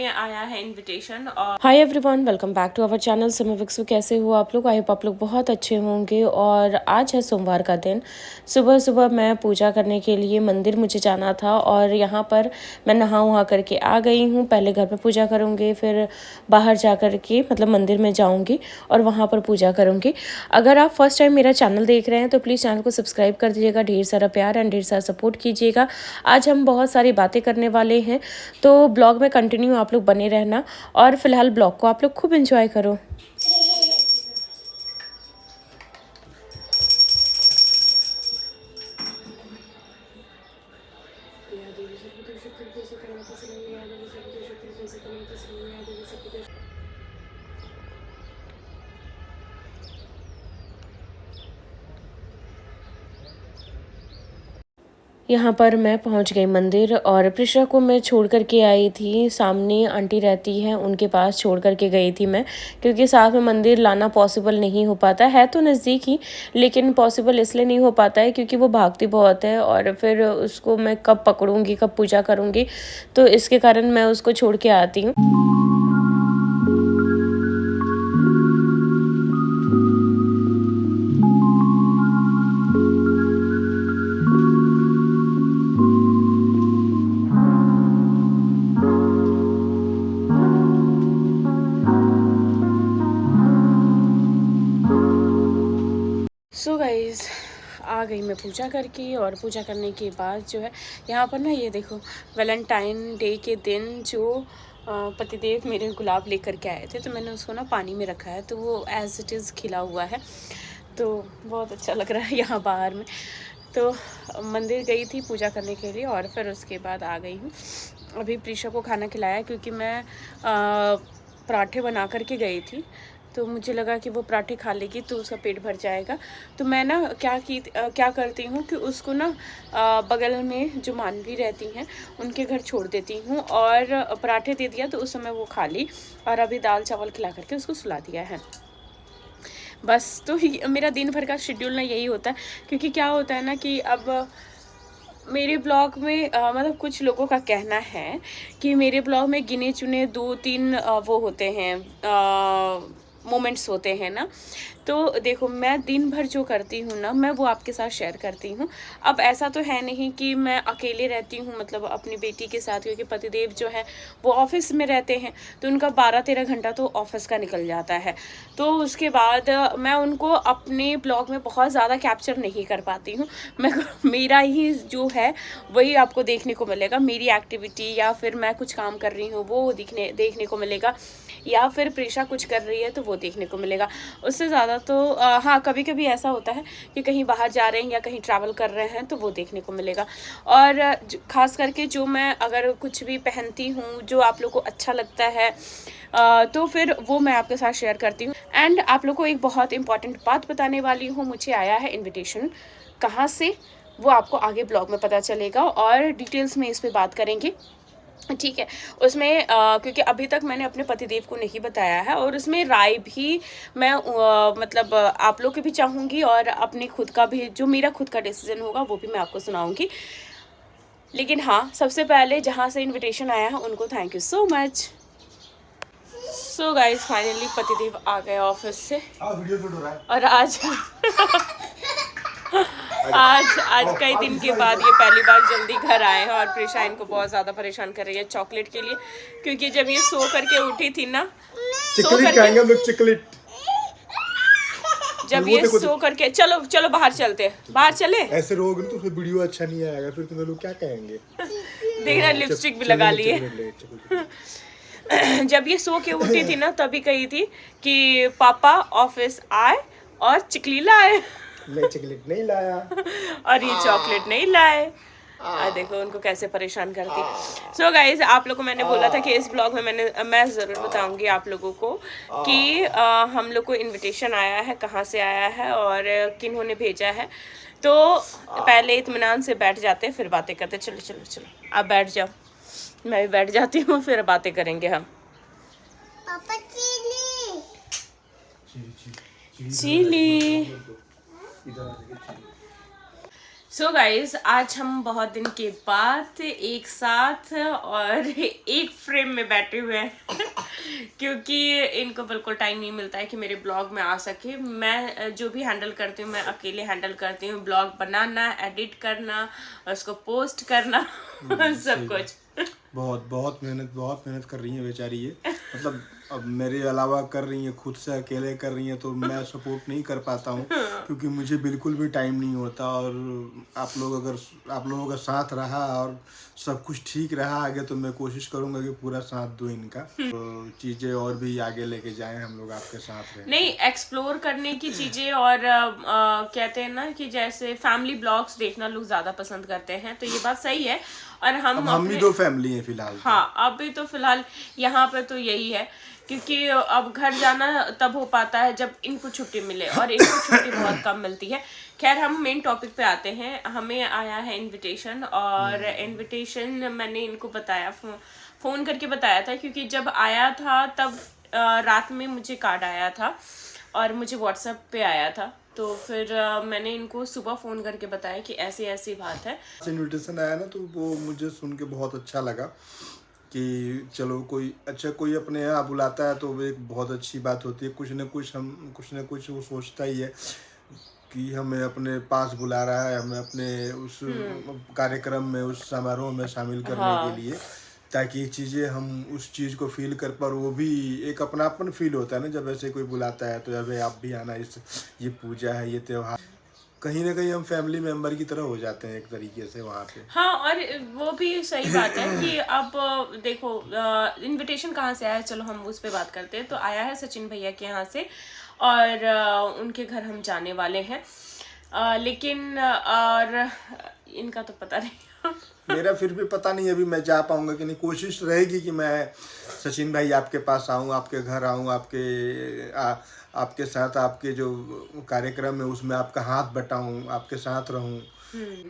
में आया है इनविटेशन। और hi everyone, welcome back to our channel Simi Viksu. कैसे हो आप लोग? आई होप आप लोग बहुत अच्छे होंगे। और आज है सोमवार का दिन। सुबह सुबह मैं पूजा करने के लिए मंदिर मुझे जाना था और यहाँ पर मैं नहा वहा करके आ गई हूँ। पहले घर पे पूजा करूँगी, फिर बाहर जा कर के मतलब मंदिर में जाऊँगी और वहाँ पर पूजा करूँगी। अगर आप फर्स्ट टाइम मेरा चैनल देख रहे हैं तो प्लीज़ चैनल को सब्सक्राइब कर दीजिएगा। ढेर सारा प्यार एंड ढेर सारा सपोर्ट कीजिएगा। आज हम बहुत सारी बातें करने वाले हैं, तो ब्लॉग में कंटिन्यू आप लोग बने रहना। और फिलहाल ब्लॉग को आप लोग खूब एंजॉय करो। यहाँ पर मैं पहुँच गई मंदिर और प्रिशा को मैं छोड़ कर के आई थी। सामने आंटी रहती हैं, उनके पास छोड़ कर के गई थी मैं, क्योंकि साथ में मंदिर लाना पॉसिबल नहीं हो पाता है। तो नज़दीक ही, लेकिन पॉसिबल इसलिए नहीं हो पाता है क्योंकि वो भागती बहुत है और फिर उसको मैं कब पकड़ूँगी, कब पूजा करूँगी, तो इसके कारण मैं उसको छोड़ के आती हूँ। सो गाइज, आ गई मैं पूजा करके। और पूजा करने के बाद जो है यहाँ पर ना, ये देखो, वैलेंटाइन डे के दिन जो पतिदेव मेरे गुलाब लेकर के आए थे, तो मैंने उसको ना पानी में रखा है, तो वो एज इट इज़ खिला हुआ है, तो बहुत अच्छा लग रहा है यहाँ बाहर में। तो मंदिर गई थी पूजा करने के लिए और फिर उसके बाद आ गई हूँ। अभी प्रीशा को खाना खिलाया क्योंकि मैं पराठे बना करके गई थी, तो मुझे लगा कि वो पराठे खा लेगी तो उसका पेट भर जाएगा। तो मैं ना क्या करती हूँ कि उसको ना बगल में जो मानवी रहती हैं उनके घर छोड़ देती हूँ और पराठे दे दिया तो उस समय वो खा ली, और अभी दाल चावल खिला करके उसको सुला दिया है बस। तो मेरा दिन भर का शेड्यूल ना यही होता है, क्योंकि क्या होता है ना कि अब मेरे ब्लॉग में मतलब कुछ लोगों का कहना है कि मेरे ब्लॉग में गिने चुने 2-3 वो होते हैं, मोमेंट्स होते हैं ना। तो देखो, मैं दिन भर जो करती हूँ ना, मैं वो आपके साथ शेयर करती हूँ। अब ऐसा तो है नहीं कि मैं अकेले रहती हूँ, मतलब अपनी बेटी के साथ, क्योंकि पतिदेव जो है वो ऑफिस में रहते हैं, तो उनका 12-13 घंटा तो ऑफिस का निकल जाता है। तो उसके बाद मैं उनको अपने ब्लॉग में बहुत ज़्यादा कैप्चर नहीं कर पाती हूँ। मैं मेरा ही जो है वही आपको देखने को मिलेगा, मेरी एक्टिविटी, या फिर मैं कुछ काम कर रही हूँ वो देखने को मिलेगा, या फिर प्रीशा कुछ कर रही है तो वो देखने को मिलेगा। उससे ज़्यादा तो हाँ, कभी कभी ऐसा होता है कि कहीं बाहर जा रहे हैं या कहीं ट्रैवल कर रहे हैं तो वो देखने को मिलेगा। और ख़ास करके जो मैं अगर कुछ भी पहनती हूँ जो आप लोग को अच्छा लगता है तो फिर वो मैं आपके साथ शेयर करती हूँ। एंड आप लोग को एक बहुत इंपॉर्टेंट बात बताने वाली हूँ, मुझे आया है इन्विटेशन। कहाँ से, वो आपको आगे ब्लॉग में पता चलेगा और डिटेल्स में इस पर बात करेंगे, ठीक है। उसमें क्योंकि अभी तक मैंने अपने पतिदेव को नहीं बताया है, और उसमें राय भी मैं मतलब आप लोग की भी चाहूँगी और अपने खुद का भी, जो मेरा खुद का डिसीजन होगा वो भी मैं आपको सुनाऊँगी। लेकिन हाँ, सबसे पहले जहाँ से इनविटेशन आया है उनको thank you so much. So guys, finally पतिदेव आ गए ऑफिस से, वीडियो शूट हो रहा है। और आज आज कई दिन के बाद ये पहली बार जल्दी घर आए हैं, और प्रेशा इनको बहुत ज़्यादा परेशान कर रही है चॉकलेट के लिए, क्योंकि जब ये सो करके उठी थी ना, चिकलेट खाएंगे हम लोग, चिकलेट। जब ये सो करके, चलो चलो बाहर चलते हैं, बाहर चले। ऐसे रहोगे तो फिर वीडियो अच्छा नहीं आएगा, फिर तुम्हें लोग क्या कहेंगे। देख रहा, लिपस्टिक भी लगा लिए। जब ये सो के उठी थी ना, तभी कही थी कि पापा ऑफिस आए और चिकली लाए। मैं चिकलेट नहीं लाया और ये चॉकलेट नहीं लाए। देखो उनको कैसे परेशान करती। सो गाइज, आप लोगों को मैंने बोला था कि इस ब्लॉग में मैं ज़रूर बताऊंगी आप लोगों को कि हम लोग को इनविटेशन आया है, कहाँ से आया है और किन्होंने भेजा है। तो पहले इत्मीनान से बैठ जाते हैं, फिर बातें करते। चलो चलो चलो, आप बैठ जाओ, मैं भी बैठ जाती हूँ, फिर बातें करेंगे हम। पापा चीली चिली। सो गाइज आज हम बहुत दिन के बाद एक साथ और एक फ्रेम में बैठे हुए हैं क्योंकि इनको बिल्कुल टाइम नहीं मिलता है कि मेरे ब्लॉग में आ सके। मैं जो भी हैंडल करती हूँ मैं अकेले हैंडल करती हूँ, ब्लॉग बनाना, एडिट करना, उसको पोस्ट करना सब कुछ। बहुत मेहनत कर रही है बेचारी ये, मतलब अब मेरे अलावा कर रही है, खुद से अकेले कर रही है, तो मैं सपोर्ट नहीं कर पाता हूँ क्योंकि मुझे बिल्कुल भी टाइम नहीं होता। और आप लोगों का साथ रहा और सब कुछ ठीक रहा आगे, तो मैं कोशिश करूँगा कि पूरा साथ दूँ इनका, तो चीज़ें और भी आगे लेके जाएं, हम लोग आपके साथ रहें। नहीं, एक्सप्लोर करने की चीज़ें और कहते हैं ना कि जैसे फैमिली ब्लॉग्स देखना लोग ज़्यादा पसंद करते हैं, तो ये बात सही है। और हम ही दो फैमिली हैं फिलहाल। हाँ, अभी तो फिलहाल यहाँ पे तो यही है, क्योंकि अब घर जाना तब हो पाता है जब इनको छुट्टी मिले और इनको छुट्टी बहुत कम मिलती है। खैर हम मेन टॉपिक पे आते हैं। हमें आया है इनविटेशन, और इनविटेशन मैंने इनको बताया, फ़ोन करके बताया था, क्योंकि जब आया था तब रात में मुझे कार्ड आया था और मुझे व्हाट्सएप पे आया था, तो फिर मैंने इनको सुबह फ़ोन करके बताया कि ऐसी ऐसी बात है। इनविटेशन आया ना, तो वो मुझे सुन के बहुत अच्छा लगा कि चलो कोई अपने यहाँ बुलाता है तो वो एक बहुत अच्छी बात होती है। कुछ न कुछ वो सोचता ही है कि हमें अपने पास बुला रहा है, हमें अपने उस कार्यक्रम में, उस समारोह में शामिल करने के लिए, ताकि ये चीज़ें हम उस चीज़ को फील कर पर वो भी एक अपनापन फील होता है ना जब ऐसे कोई बुलाता है, तो जब आप भी आना, ये पूजा है, ये त्योहार, कहीं ना कहीं हम फैमिली मेंबर की तरह हो जाते हैं एक तरीके से वहाँ पे। हाँ, और वो भी सही बात है कि अब देखो इनविटेशन कहाँ से आया है, चलो हम उस पर बात करते हैं। तो आया है सचिन भैया के यहाँ से, और उनके घर हम जाने वाले हैं, लेकिन और इनका तो पता नहीं मेरा फिर भी पता नहीं अभी मैं जा पाऊंगा कि नहीं। कोशिश रहेगी कि मैं सचिन भाई आपके पास आऊँ, आपके घर आऊँ, आपके साथ आपके जो कार्यक्रम है उसमें आपका हाथ बटाऊँ, आपके साथ रहूँ।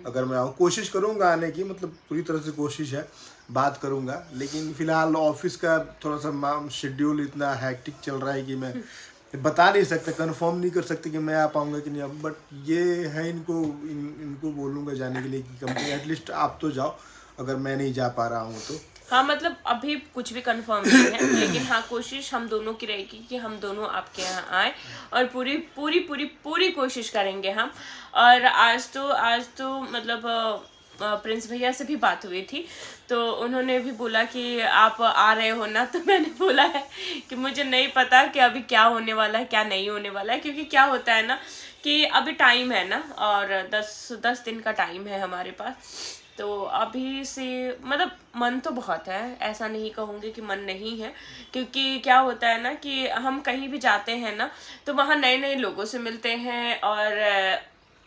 अगर मैं आऊँ, कोशिश करूँगा आने की, मतलब पूरी तरह से कोशिश है, बात करूँगा। लेकिन फिलहाल ऑफिस का थोड़ा सा शेड्यूल इतना हैक्टिक चल रहा है कि मैं बता नहीं सकता, कंफर्म नहीं कर सकते कि मैं आ पाऊंगा कि नहीं। बट ये है, इनको बोलूँगा जाने के लिए कि कंपनी एटलीस्ट आप तो जाओ, अगर मैं नहीं जा पा रहा हूँ तो। हाँ, मतलब अभी कुछ भी कंफर्म नहीं है, लेकिन हाँ कोशिश हम दोनों की रहेगी कि हम दोनों आपके यहाँ आए, और पूरी पूरी पूरी पूरी कोशिश करेंगे हम। और आज तो मतलब प्रिंस भैया से भी बात हुई थी, तो उन्होंने भी बोला कि आप आ रहे हो ना, तो मैंने बोला है कि मुझे नहीं पता कि अभी क्या होने वाला है, क्या नहीं होने वाला है, क्योंकि क्या होता है ना कि अभी टाइम है ना, और 10 दिन का टाइम है हमारे पास। तो अभी से मतलब मन तो बहुत है, ऐसा नहीं कहूँगी कि मन नहीं है, क्योंकि क्या होता है ना कि हम कहीं भी जाते हैं ना, तो वहाँ नए नए लोगों से मिलते हैं, और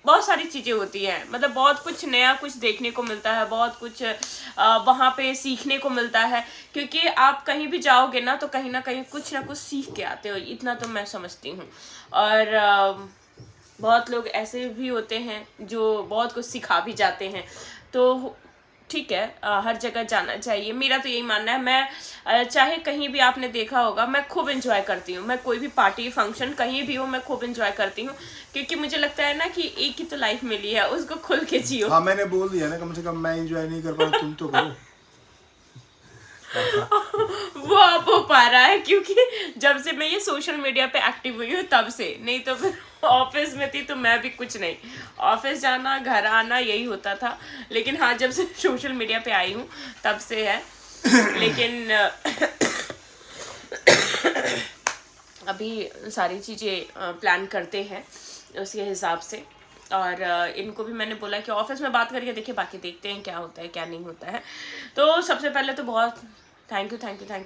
बहुत सारी चीज़ें होती हैं, मतलब बहुत कुछ नया कुछ देखने को मिलता है, बहुत कुछ वहाँ पे सीखने को मिलता है, क्योंकि आप कहीं भी जाओगे ना तो कहीं ना कहीं कुछ ना कुछ सीख के आते हो, इतना तो मैं समझती हूँ। और बहुत लोग ऐसे भी होते हैं जो बहुत कुछ सिखा भी जाते हैं, तो ठीक है, हर जगह जाना चाहिए, मेरा तो यही मानना है। मैं चाहे कहीं भी, आपने देखा होगा, मैं खूब एंजॉय करती हूँ, मैं कोई भी पार्टी फंक्शन कहीं भी हो मैं खूब एंजॉय करती हूँ, क्योंकि मुझे लगता है ना कि एक ही तो लाइफ मिली है, उसको खुल के जियो। हाँ, मैंने बोल दिया ना, कम से कम मैं एंजॉय नहीं कर पा रहा, तुम तो करो। वो अब हो पा रहा है क्योंकि जब से मैं ये सोशल मीडिया पे एक्टिव हुई हूँ तब से, नहीं तो फिर ऑफिस में थी तो मैं भी कुछ नहीं, ऑफिस जाना घर आना यही होता था। लेकिन हाँ, जब से सोशल मीडिया पे आई हूँ तब से है। लेकिन अभी सारी चीज़ें प्लान करते हैं उसके हिसाब से, और इनको भी मैंने बोला कि ऑफिस में बात करके देखिए, बाकी देखते हैं क्या होता है क्या नहीं होता है। तो सबसे पहले तो बहुत थैंक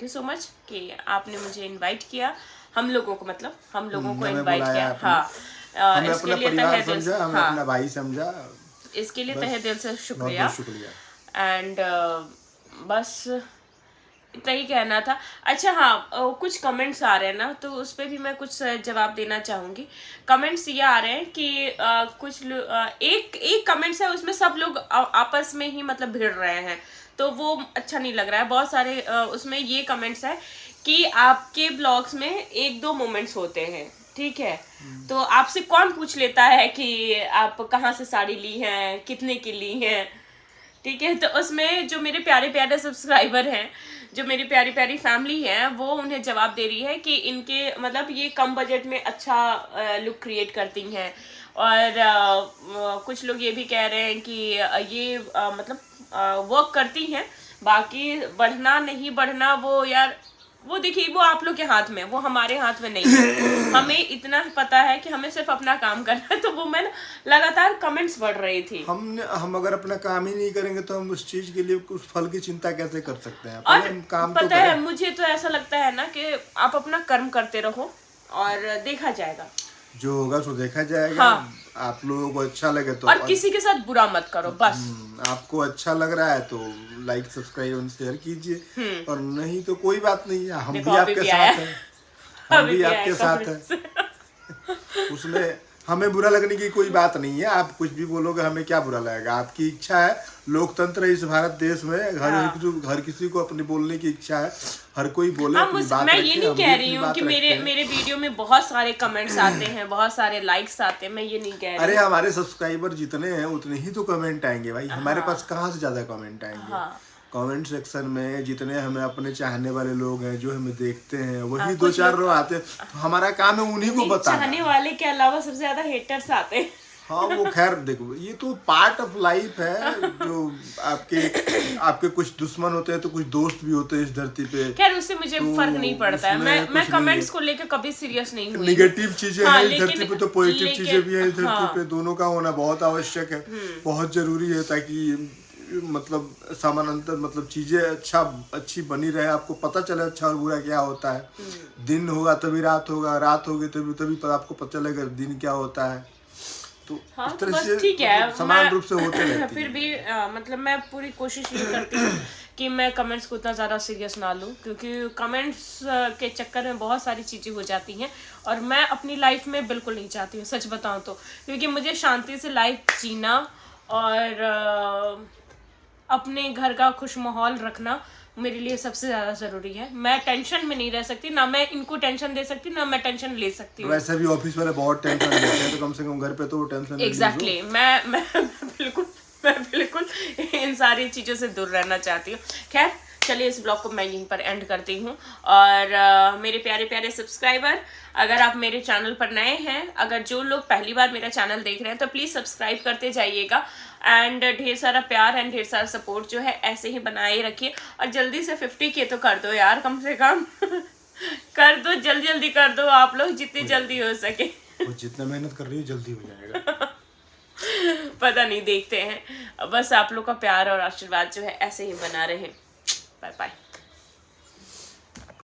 यू सो मच कि आपने मुझे इनवाइट किया, हम लोगों को, मतलब हम लोगों को इनवाइट किया। हाँ, इसके लिए तहे दिल से, हाँ, अपना भाई समझा, इसके लिए तहे दिल से शुक्रिया। एंड बस इतना ही कहना था। अच्छा हाँ, कुछ कमेंट्स आ रहे हैं ना, तो उस पर भी मैं कुछ जवाब देना चाहूँगी। कमेंट्स ये आ रहे हैं कि कुछ एक कमेंट्स है उसमें सब लोग आपस में ही मतलब भिड़ रहे हैं, तो वो अच्छा नहीं लग रहा है। बहुत सारे उसमें ये कमेंट्स है कि आपके ब्लॉग्स में 1-2 मोमेंट्स होते हैं, ठीक है, तो आपसे कौन पूछ लेता है कि आप कहाँ से साड़ी ली हैं, कितने की ली हैं, ठीक है। तो उसमें जो मेरे प्यारे प्यारे सब्सक्राइबर हैं, जो मेरी प्यारी प्यारी फैमिली है, वो उन्हें जवाब दे रही है कि इनके मतलब ये कम बजट में अच्छा लुक क्रिएट करती हैं। और कुछ लोग ये भी कह रहे हैं कि ये मतलब वर्क करती हैं, बाकी बढ़ना नहीं बढ़ना वो यार वो देखिए वो आप लोग के हाथ में, वो हमारे हाथ में नहीं है। हमें इतना पता है कि हमें सिर्फ अपना काम करना है। तो वो मैं लगातार कमेंट्स पढ़ रही थी। हम अगर अपना काम ही नहीं करेंगे तो हम उस चीज के लिए उस फल की चिंता कैसे कर सकते हैं? और हम काम पता तो है करें। मुझे तो ऐसा लगता है ना कि आप अपना कर्म करते रहो और देखा जाएगा, जो होगा सो देखा जाएगा। हाँ। आप लोगों को अच्छा लगे तो और किसी के साथ बुरा मत करो बस। आपको अच्छा लग रहा है तो लाइक सब्सक्राइब और शेयर कीजिए, और नहीं तो कोई बात नहीं है, हम देखो, भी अभी आपके भी साथ आया। हैं, हम अभी भी भी आपके आया साथ हैं। उसमें हमें बुरा लगने की कोई बात नहीं है। आप कुछ भी बोलोगे हमें क्या बुरा लगेगा? आपकी इच्छा है, लोकतंत्र है इस भारत देश में, हर किसी को अपनी बोलने की इच्छा है, हर कोई बोले अपनी बात मैं रखे। ये नहीं हम भी कह अपनी रही हूँ बात कि रखते मेरे हैं। मेरे वीडियो में बहुत सारे कमेंट्स आते हैं, बहुत सारे लाइक्स आते हैं, मैं ये नहीं कह रही अरे हूँ। हमारे सब्सक्राइबर जितने हैं उतने ही तो कमेंट आएंगे भाई, हमारे पास कहाँ से ज्यादा कमेंट आएंगे? हाँ। कमेंट सेक्शन में जितने हमें अपने चाहने वाले लोग हैं, जो हमें देखते हैं, वही हाँ, दो कुछ चार लोग- लोग आते हैं, तो हमारा काम है उन्हीं को नहीं, चाहने बताना। वाले के अलावा सबसे ज्यादा हेटर्स आते हैं। हाँ वो खैर देखो, ये तो पार्ट ऑफ लाइफ है। जो आपके कुछ दुश्मन होते हैं तो कुछ दोस्त भी होते हैं इस धरती पे। खैर उससे मुझे तो फर्क नहीं पड़ता है, उसमें मैं कुछ नहीं कमेंट्स है। को लेकर कभी सीरियस नहीं हुई। निगेटिव चीजें हाँ, हैं इस लेकिन- धरती पे, तो पॉजिटिव लेकिन- चीजें भी हैं इस धरती हाँ। पे। दोनों का होना बहुत आवश्यक है, बहुत जरूरी है, ताकि मतलब समानांतर मतलब चीजें अच्छी बनी रहे, आपको पता चले अच्छा और बुरा क्या होता है। दिन होगा तभी रात होगा, रात होगी तभी आपको पता चलेगा दिन क्या होता है। तो हाँ, इस तो तरह बस से ठीक है, मतलब समान मैं- रूप से होते रहती फिर है। भी मतलब मैं पूरी कोशिश ये करती हूँ कि मैं कमेंट्स को उतना ज़्यादा सीरियस ना लूँ, क्योंकि कमेंट्स के चक्कर में बहुत सारी चीज़ें हो जाती हैं और मैं अपनी लाइफ में बिल्कुल नहीं चाहती हूँ, सच बताऊँ तो। क्योंकि मुझे शांति से लाइफ जीना और अपने घर का खुश माहौल रखना मेरे लिए सबसे ज़्यादा ज़रूरी है। मैं टेंशन में नहीं रह सकती, ना मैं इनको टेंशन दे सकती, ना मैं टेंशन ले सकती हूँ। वैसे भी ऑफिस वाले बहुत टेंशन लेते हैं, तो कम से कम घर पे तो वो टेंशन एग्जैक्टली मैं बिल्कुल इन सारी चीज़ों से दूर रहना चाहती हूँ। खैर चलिए इस ब्लॉग को मैं यहीं पर एंड करती हूँ। और मेरे प्यारे प्यारे सब्सक्राइबर, अगर आप मेरे चैनल पर नए हैं, अगर जो लोग पहली बार मेरा चैनल देख रहे हैं, तो प्लीज़ सब्सक्राइब करते जाइएगा। एंड ढेर सारा प्यार एंड ढेर सारा सपोर्ट जो है ऐसे ही बनाए रखिए। और जल्दी से 50K तो कर दो यार, कम से कम कर दो, जल्दी कर दो आप लोग, जितनी जल्दी हो सके। वो जितना मेहनत कर रही है जल्दी हो जाएगा। पता नहीं, देखते हैं। बस आप लोग का प्यार और आशीर्वाद जो है ऐसे ही बना रहे। Bye bye.